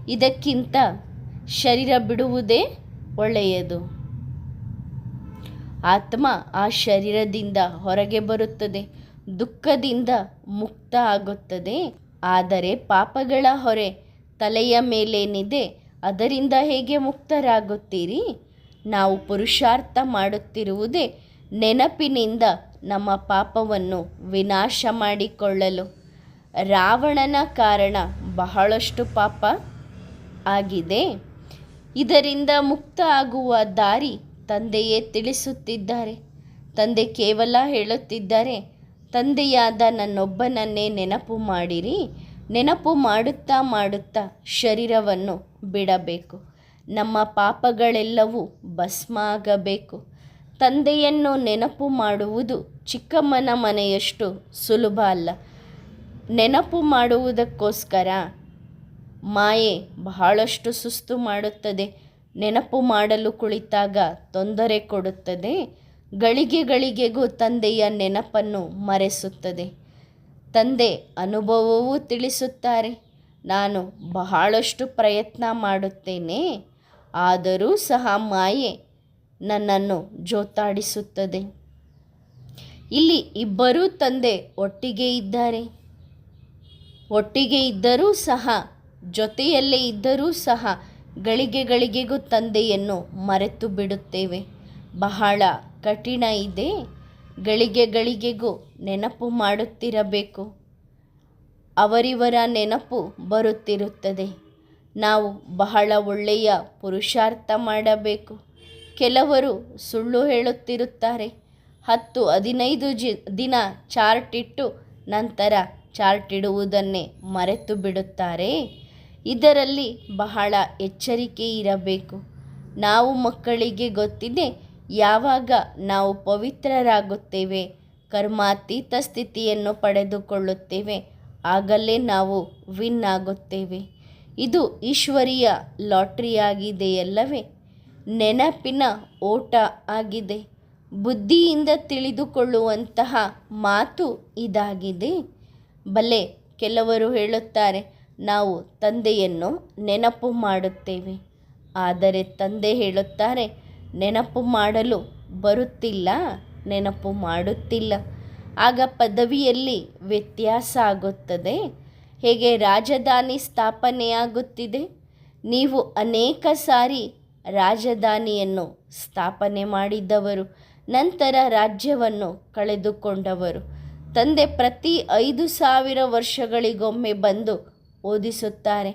ಇದಕ್ಕಿಂತ ಶರೀರ ಬಿಡುವುದೇ ಒಳ್ಳೆಯದು. ಆತ್ಮ ಆ ಶರೀರದಿಂದ ಹೊರಗೆ ಬರುತ್ತದೆ, ದುಃಖದಿಂದ ಮುಕ್ತ ಆಗುತ್ತದೆ. ಆದರೆ ಪಾಪಗಳ ಹೊರೆ ತಲೆಯ ಮೇಲೇನಿದೆ, ಅದರಿಂದ ಹೇಗೆ ಮುಕ್ತರಾಗುತ್ತೀರಿ? ನಾವು ಪುರುಷಾರ್ಥ ಮಾಡುತ್ತಿರುವುದೇ ನೆನಪಿನಿಂದ ನಮ್ಮ ಪಾಪವನ್ನು ವಿನಾಶ ಮಾಡಿಕೊಳ್ಳಲು. ರಾವಣನ ಕಾರಣ ಬಹಳಷ್ಟು ಪಾಪ ಆಗಿದೆ. ಇದರಿಂದ ಮುಕ್ತ ಆಗುವ ದಾರಿ ತಂದೆಯೇ ತಿಳಿಸುತ್ತಿದ್ದಾರೆ. ತಂದೆ ಕೇವಲ ಹೇಳುತ್ತಿದ್ದಾರೆ, ತಂದೆಯಾದ ನನ್ನೊಬ್ಬನನ್ನೇ ನೆನಪು ಮಾಡಿರಿ, ನೆನಪು ಮಾಡುತ್ತಾ ಮಾಡುತ್ತಾ ಶರೀರವನ್ನು ಬಿಡಬೇಕು. ನಮ್ಮ ಪಾಪಗಳೆಲ್ಲವೂ ಭಸ್ಮ ಆಗಬೇಕು. ತಂದೆಯನ್ನು ನೆನಪು ಮಾಡುವುದು ಚಿಕ್ಕಮ್ಮನ ಮನೆಯಷ್ಟು ಸುಲಭ ಅಲ್ಲ. ನೆನಪು ಮಾಡುವುದಕ್ಕೋಸ್ಕರ ಮಾಯೆ ಬಹಳಷ್ಟು ಸುಸ್ತು ಮಾಡುತ್ತದೆ. ನೆನಪು ಮಾಡಲು ಕುಳಿತಾಗ ತೊಂದರೆ ಕೊಡುತ್ತದೆ. ಗಳಿಗೆಗಳಿಗೆಗೂ ತಂದೆಯ ನೆನಪನ್ನು ಮರೆಸುತ್ತದೆ. ತಂದೆ ಅನುಭವವೂ ತಿಳಿಸುತ್ತಾರೆ, ನಾನು ಬಹಳಷ್ಟು ಪ್ರಯತ್ನ ಮಾಡುತ್ತೇನೆ, ಆದರೂ ಸಹ ಮಾಯೆ ನನ್ನನ್ನು ಜೋತಾಡಿಸುತ್ತದೆ. ಇಲ್ಲಿ ಇಬ್ಬರೂ ತಂದೆ ಒಟ್ಟಿಗೆ ಇದ್ದಾರೆ. ಒಟ್ಟಿಗೆ ಇದ್ದರೂ ಸಹ, ಜೊತೆಯಲ್ಲೇ ಇದ್ದರೂ ಸಹ ಗಳಿಗೆಗಳಿಗೆಗೂ ತಂದೆಯನ್ನು ಮರೆತು ಬಿಡುತ್ತೇವೆ. ಬಹಳ ಕಠಿಣ ಇದೆ. ಗಳಿಗೆಗಳಿಗೆಗೂ ನೆನಪು ಮಾಡುತ್ತಿರಬೇಕು. ಅವರಿವರ ನೆನಪು ಬರುತ್ತಿರುತ್ತದೆ. ನಾವು ಬಹಳ ಒಳ್ಳೆಯ ಪುರುಷಾರ್ಥ ಮಾಡಬೇಕು. ಕೆಲವರು ಸುಳ್ಳು ಹೇಳುತ್ತಿರುತ್ತಾರೆ. 10-15 ದಿನ ಚಾರ್ಟ್ ಇಟ್ಟು ನಂತರ ಚಾರ್ಟ್ ಇಡುವುದನ್ನೇ ಮರೆತು ಬಿಡುತ್ತಾರೆ. ಇದರಲ್ಲಿ ಬಹಳ ಎಚ್ಚರಿಕೆ ಇರಬೇಕು. ನಾವು ಮಕ್ಕಳಿಗೆ ಗೊತ್ತಿದೆ, ಯಾವಾಗ ನಾವು ಪವಿತ್ರರಾಗುತ್ತೇವೆ, ಕರ್ಮಾತೀತ ಸ್ಥಿತಿಯನ್ನು ಪಡೆದುಕೊಳ್ಳುತ್ತೇವೆ, ಆಗಲೇ ನಾವು ವಿನ್ ಆಗುತ್ತೇವೆ. ಇದು ಈಶ್ವರೀಯ ಲಾಟ್ರಿಯಾಗಿದೆಯಲ್ಲವೇ? ನೆನಪಿನ ಓಟ ಆಗಿದೆ. ಬುದ್ಧಿಯಿಂದ ತಿಳಿದುಕೊಳ್ಳುವಂತಹ ಮಾತು ಇದಾಗಿದೆ. ಬಲೆ ಕೆಲವರು ಹೇಳುತ್ತಾರೆ, ನಾವು ತಂದೆಯನ್ನು ನೆನಪು ಮಾಡುತ್ತೇವೆ. ಆದರೆ ತಂದೆ ಹೇಳುತ್ತಾರೆ, ನೆನಪು ಮಾಡಲು ಬರುತ್ತಿಲ್ಲ, ನೆನಪು ಮಾಡುತ್ತಿಲ್ಲ. ಆಗ ಪದವಿಯಲ್ಲಿ ವ್ಯತ್ಯಾಸ ಆಗುತ್ತದೆ. ಹೇಗೆ ರಾಜಧಾನಿ ಸ್ಥಾಪನೆಯಾಗುತ್ತಿದೆ? ನೀವು ಅನೇಕ ಸಾರಿ ರಾಜಧಾನಿಯನ್ನು ಸ್ಥಾಪನೆ ಮಾಡಿದವರು, ನಂತರ ರಾಜ್ಯವನ್ನು ಕಳೆದುಕೊಂಡವರು. ತಂದೆ ಪ್ರತಿ 5,000 ವರ್ಷಗಳಿಗೊಮ್ಮೆ ಬಂದು ಓದಿಸುತ್ತಾರೆ.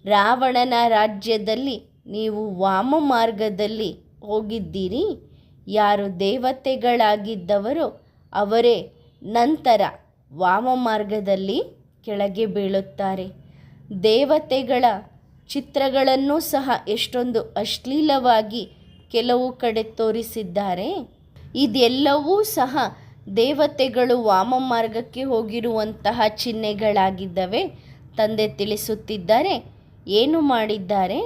ರಾವಣನ ರಾಜ್ಯದಲ್ಲಿ ನೀವು ವಾಮ ಮಾರ್ಗದಲ್ಲಿ ಹೋಗಿದ್ದೀರಿ. ಯಾರು ದೇವತೆಗಳಾಗಿದ್ದವರೋ ಅವರೇ ನಂತರ ವಾಮ ಮಾರ್ಗದಲ್ಲಿ ಕೆಳಗೆ ಬೀಳುತ್ತಾರೆ. ದೇವತೆಗಳ ಚಿತ್ರಗಳನ್ನು ಸಹ ಎಷ್ಟೊಂದು ಅಶ್ಲೀಲವಾಗಿ ಕೆಲವು ಕಡೆ ತೋರಿಸಿದ್ದಾರೆ. ಇದೆಲ್ಲವೂ ಸಹ ದೇವತೆಗಳು ವಾಮ ಮಾರ್ಗಕ್ಕೆ ಹೋಗಿರುವಂತಹ ಚಿಹ್ನೆಗಳಾಗಿದ್ದವೆ. ತಂದೆ ತಿಳಿಸುತ್ತಿದ್ದಾರೆ, ಏನು ಮಾಡಿದ್ದಾರೆ?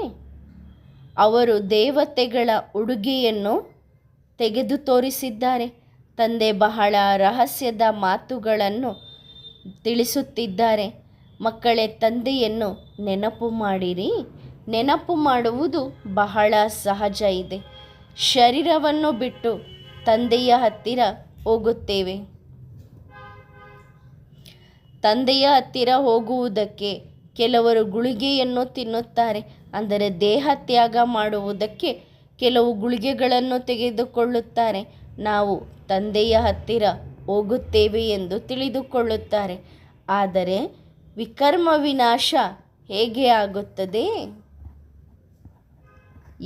ಅವರು ದೇವತೆಗಳ ಉಡುಗೆಯನ್ನು ತೆಗೆದು ತೋರಿಸಿದ್ದಾರೆ. ತಂದೆ ಬಹಳ ರಹಸ್ಯದ ಮಾತುಗಳನ್ನು ತಿಳಿಸುತ್ತಿದ್ದಾರೆ. ಮಕ್ಕಳೇ, ತಂದೆಯನ್ನು ನೆನಪು ಮಾಡಿರಿ. ನೆನಪು ಮಾಡುವುದು ಬಹಳ ಸಹಜ ಇದೆ. ಶರೀರವನ್ನು ಬಿಟ್ಟು ತಂದೆಯ ಹತ್ತಿರ ಹೋಗುತ್ತೇವೆ. ತಂದೆಯ ಹತ್ತಿರ ಹೋಗುವುದಕ್ಕೆ ಕೆಲವರು ಗುಳಿಗೆಯನ್ನು ತಿನ್ನುತ್ತಾರೆ. ಅಂದರೆ ದೇಹ ತ್ಯಾಗ ಮಾಡುವುದಕ್ಕೆ ಕೆಲವು ಗುಳಿಗೆಗಳನ್ನು ತೆಗೆದುಕೊಳ್ಳುತ್ತಾರೆ. ನಾವು ತಂದೆಯ ಹತ್ತಿರ ಹೋಗುತ್ತೇವೆ ಎಂದು ತಿಳಿದುಕೊಳ್ಳುತ್ತಾರೆ. ಆದರೆ ವಿಕರ್ಮ ವಿನಾಶ ಹೇಗೆ ಆಗುತ್ತದೆ?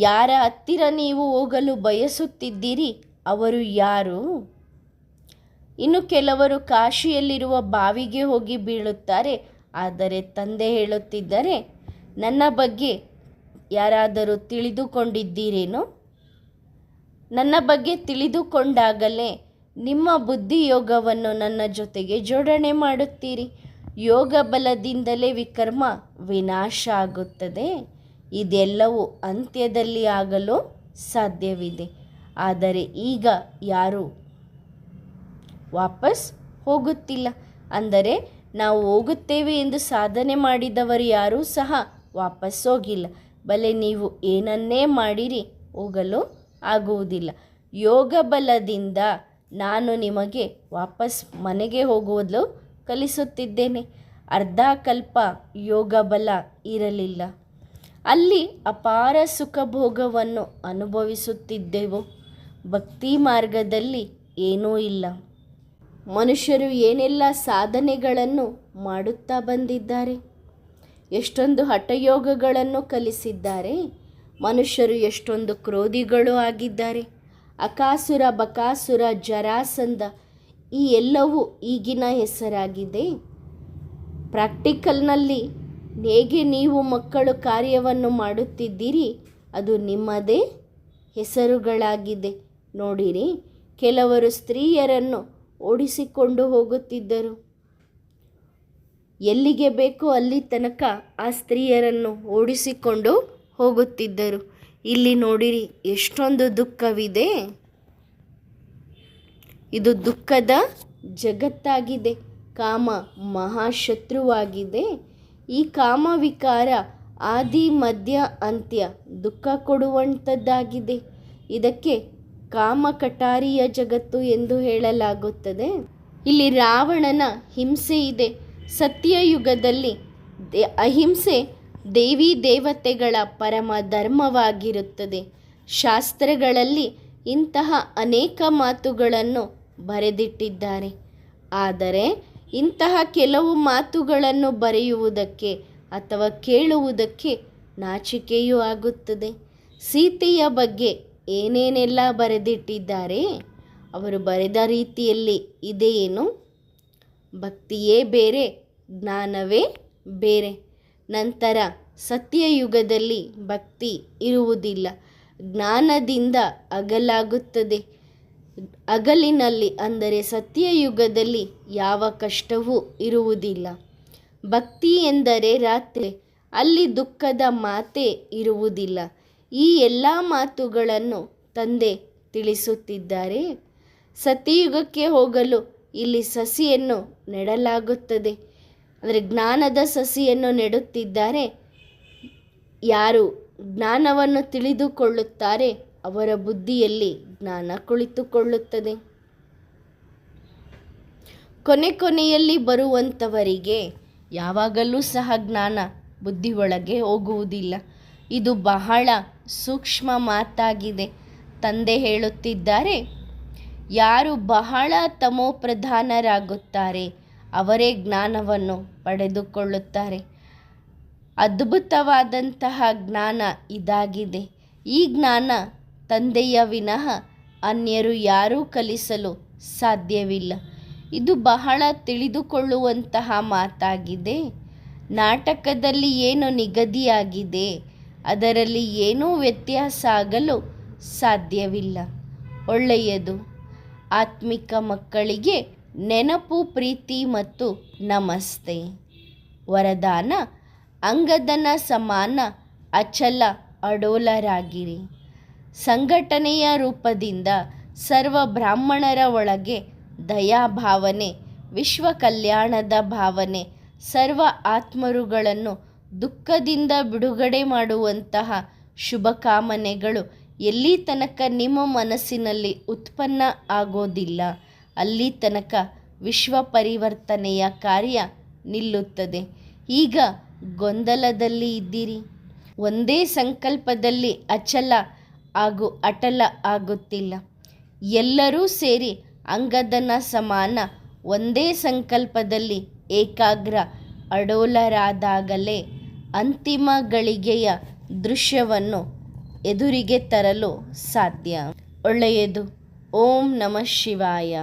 ಯಾರ ಹತ್ತಿರ ನೀವು ಹೋಗಲು ಬಯಸುತ್ತಿದ್ದೀರಿ, ಅವರು ಯಾರು? ಇನ್ನು ಕೆಲವರು ಕಾಶಿಯಲ್ಲಿರುವ ಬಾವಿಗೆ ಹೋಗಿ ಬೀಳುತ್ತಾರೆ. ಆದರೆ ತಂದೆ ಹೇಳುತ್ತಿದ್ದಾರೆ, ನನ್ನ ಬಗ್ಗೆ ಯಾರಾದರೂ ತಿಳಿದುಕೊಂಡಿದ್ದೀರೇನೋ? ನನ್ನ ಬಗ್ಗೆ ತಿಳಿದುಕೊಂಡಾಗಲೇ ನಿಮ್ಮ ಬುದ್ಧಿಯೋಗವನ್ನು ನನ್ನ ಜೊತೆಗೆ ಜೋಡಣೆ ಮಾಡುತ್ತೀರಿ. ಯೋಗ ಬಲದಿಂದಲೇ ವಿಕರ್ಮ ವಿನಾಶ ಆಗುತ್ತದೆ. ಇದೆಲ್ಲವೂ ಅಂತ್ಯದಲ್ಲಿ ಆಗಲು ಸಾಧ್ಯವಿದೆ. ಆದರೆ ಈಗ ಯಾರೂ ವಾಪಸ್ ಹೋಗುತ್ತಿಲ್ಲ. ಅಂದರೆ ನಾವು ಹೋಗುತ್ತೇವೆ ಎಂದು ಸಾಧನೆ ಮಾಡಿದವರು ಯಾರೂ ಸಹ ವಾಪಸ್ ಹೋಗಿಲ್ಲ. ಬಲೆ ನೀವು ಏನನ್ನೇ ಮಾಡಿರಿ, ಹೋಗಲು ಆಗುವುದಿಲ್ಲ. ಯೋಗ ಬಲದಿಂದ ನಾನು ನಿಮಗೆ ವಾಪಸ್ ಮನೆಗೆ ಹೋಗುವುದು ಕಲಿಸುತ್ತಿದ್ದೇನೆ. ಅರ್ಧ ಕಲ್ಪ ಯೋಗ ಬಲ ಇರಲಿಲ್ಲ. ಅಲ್ಲಿ ಅಪಾರ ಸುಖಭೋಗವನ್ನು ಅನುಭವಿಸುತ್ತಿದ್ದೆವು. ಭಕ್ತಿ ಮಾರ್ಗದಲ್ಲಿ ಏನೂ ಇಲ್ಲ. ಮನುಷ್ಯರು ಏನೆಲ್ಲ ಸಾಧನೆಗಳನ್ನು ಮಾಡುತ್ತಾ ಬಂದಿದ್ದಾರೆ, ಎಷ್ಟೊಂದು ಹಠಯೋಗಗಳನ್ನು ಕಲಿಸಿದ್ದಾರೆ. ಮನುಷ್ಯರು ಎಷ್ಟೊಂದು ಕ್ರೋಧಿಗಳು ಆಗಿದ್ದಾರೆ. ಅಕಾಸುರ, ಬಕಾಸುರ, ಜರಾಸಂಧ ಈ ಎಲ್ಲವೂ ಈಗಿನ ಹೆಸರಾಗಿದೆ. ಪ್ರಾಕ್ಟಿಕಲ್ನಲ್ಲಿ ಹೇಗೆ ನೀವು ಮಕ್ಕಳು ಕಾರ್ಯವನ್ನು ಮಾಡುತ್ತಿದ್ದೀರಿ ಅದು ನಿಮ್ಮದೇ ಹೆಸರುಗಳಾಗಿದೆ. ನೋಡಿರಿ, ಕೆಲವರು ಸ್ತ್ರೀಯರನ್ನು ಓಡಿಸಿಕೊಂಡು ಹೋಗುತ್ತಿದ್ದರು. ಎಲ್ಲಿಗೆ ಬೇಕೋ ಅಲ್ಲಿ ತನಕ ಆ ಸ್ತ್ರೀಯರನ್ನು ಓಡಿಸಿಕೊಂಡು ಹೋಗುತ್ತಿದ್ದರು. ಇಲ್ಲಿ ನೋಡಿರಿ, ಎಷ್ಟೊಂದು ದುಃಖವಿದೆ. ಇದು ದುಃಖದ ಜಗತ್ತಾಗಿದೆ. ಕಾಮ ಮಹಾಶತ್ರುವಾಗಿದೆ. ಈ ಕಾಮ ವಿಕಾರ ಆದಿ ಮಧ್ಯ ಅಂತ್ಯ ದುಃಖ ಕೊಡುವಂಥದ್ದಾಗಿದೆ. ಇದಕ್ಕೆ ಕಾಮ ಕಟಾರಿಯ ಜಗತ್ತು ಎಂದು ಹೇಳಲಾಗುತ್ತದೆ. ಇಲ್ಲಿ ರಾವಣನ ಹಿಂಸೆ ಇದೆ. ಸತ್ಯಯುಗದಲ್ಲಿ ಅಹಿಂಸೆ ದೇವಿ ದೇವತೆಗಳ ಪರಮ ಧರ್ಮವಾಗಿರುತ್ತದೆ. ಶಾಸ್ತ್ರಗಳಲ್ಲಿ ಇಂತಹ ಅನೇಕ ಮಾತುಗಳನ್ನು ಬರೆದಿಟ್ಟಿದ್ದಾರೆ. ಆದರೆ ಇಂತಹ ಕೆಲವು ಮಾತುಗಳನ್ನು ಬರೆಯುವುದಕ್ಕೆ ಅಥವಾ ಕೇಳುವುದಕ್ಕೆ ನಾಚಿಕೆಯೂ ಆಗುತ್ತದೆ. ಸೀತೆಯ ಬಗ್ಗೆ ಏನೇನೆಲ್ಲ ಬರೆದಿಟ್ಟಿದ್ದಾರೆ? ಅವರು ಬರೆದ ರೀತಿಯಲ್ಲಿ ಇದೆಯೇನು? ಭಕ್ತಿಯೇ ಬೇರೆ, ಜ್ಞಾನವೇ ಬೇರೆ. ನಂತರ ಸತ್ಯಯುಗದಲ್ಲಿ ಭಕ್ತಿ ಇರುವುದಿಲ್ಲ, ಜ್ಞಾನದಿಂದ ಅಗಲಾಗುತ್ತದೆ. ಹಗಲಿನಲ್ಲಿ ಅಂದರೆ ಸತ್ಯಯುಗದಲ್ಲಿ ಯಾವ ಕಷ್ಟವೂ ಇರುವುದಿಲ್ಲ. ಭಕ್ತಿ ಎಂದರೆ ರಾತ್ರಿ, ಅಲ್ಲಿ ದುಃಖದ ಮಾತೇ ಇರುವುದಿಲ್ಲ. ಈ ಎಲ್ಲ ಮಾತುಗಳನ್ನು ತಂದೆ ತಿಳಿಸುತ್ತಿದ್ದಾರೆ. ಸತ್ಯಯುಗಕ್ಕೆ ಹೋಗಲು ಇಲ್ಲಿ ಸಸಿಯನ್ನು ನೆಡಲಾಗುತ್ತದೆ. ಅಂದರೆ ಜ್ಞಾನದ ಸಸಿಯನ್ನು ನೆಡುತ್ತಿದ್ದಾರೆ. ಯಾರು ಜ್ಞಾನವನ್ನು ತಿಳಿದುಕೊಳ್ಳುತ್ತಾರೆ ಅವರ ಬುದ್ಧಿಯಲ್ಲಿ ಜ್ಞಾನ ಕುಳಿತುಕೊಳ್ಳುತ್ತದೆ. ಕೊನೆಯಲ್ಲಿ ಬರುವಂಥವರಿಗೆ ಯಾವಾಗಲೂ ಸಹ ಜ್ಞಾನ ಬುದ್ಧಿ ಒಳಗೆ ಹೋಗುವುದಿಲ್ಲ. ಇದು ಬಹಳ ಸೂಕ್ಷ್ಮ ಮಾತಾಗಿದೆ. ತಂದೆ ಹೇಳುತ್ತಿದ್ದಾರೆ, ಯಾರು ಬಹಳ ತಮೋಪ್ರಧಾನರಾಗುತ್ತಾರೆ ಅವರೇ ಜ್ಞಾನವನ್ನು ಪಡೆದುಕೊಳ್ಳುತ್ತಾರೆ. ಅದ್ಭುತವಾದಂತಹ ಜ್ಞಾನ ಇದಾಗಿದೆ. ಈ ಜ್ಞಾನ ತಂದೆಯ ವಿನಃ ಅನ್ಯರು ಯಾರೂ ಕಲಿಸಲು ಸಾಧ್ಯವಿಲ್ಲ. ಇದು ಬಹಳ ತಿಳಿದುಕೊಳ್ಳುವಂತಹ ಮಾತಾಗಿದೆ. ನಾಟಕದಲ್ಲಿ ಏನು ನಿಗದಿಯಾಗಿದೆ ಅದರಲ್ಲಿ ಏನೂ ವ್ಯತ್ಯಾಸ ಆಗಲು ಸಾಧ್ಯವಿಲ್ಲ. ಒಳ್ಳೆಯದು. ಆತ್ಮಿಕ ಮಕ್ಕಳಿಗೆ ನೆನಪು, ಪ್ರೀತಿ ಮತ್ತು ನಮಸ್ತೆ. ವರದಾನ: ಅಂಗದನ ಸಮಾನ ಅಚಲ ಅಡೋಲರಾಗಿರಿ. ಸಂಘಟನೆಯ ರೂಪದಿಂದ ಸರ್ವ ಬ್ರಾಹ್ಮಣರ ಒಳಗೆ ದಯಾಭಾವನೆ, ವಿಶ್ವ ಕಲ್ಯಾಣದ ಭಾವನೆ, ಸರ್ವ ಆತ್ಮರುಗಳನ್ನು ದುಃಖದಿಂದ ಬಿಡುಗಡೆ ಮಾಡುವಂತಹ ಶುಭಕಾಮನೆಗಳು ಎಲ್ಲಿ ತನಕ ನಿಮ್ಮ ಮನಸ್ಸಿನಲ್ಲಿ ಉತ್ಪನ್ನ ಆಗೋದಿಲ್ಲ ಅಲ್ಲಿ ತನಕ ವಿಶ್ವ ಪರಿವರ್ತನೆಯ ಕಾರ್ಯ ನಿಲ್ಲುತ್ತದೆ. ಈಗ ಗೊಂದಲದಲ್ಲಿ ಇದ್ದೀರಿ. ಒಂದೇ ಸಂಕಲ್ಪದಲ್ಲಿ ಅಚಲ ಹಾಗೂ ಅಟಲ ಆಗುತ್ತಿಲ್ಲ. ಎಲ್ಲರೂ ಸೇರಿ ಅಂಗದನ ಸಮಾನ ಒಂದೇ ಸಂಕಲ್ಪದಲ್ಲಿ ಏಕಾಗ್ರ ಅಡೋಲರಾದಾಗಲೇ ಅಂತಿಮ ಗಳಿಗೆಯ ದೃಶ್ಯವನ್ನು ಎದುರಿಗೆ ತರಲು ಸಾಧ್ಯ. ಒಳ್ಳೆಯದು. ಓಂ ನಮಃ ಶಿವಾಯ.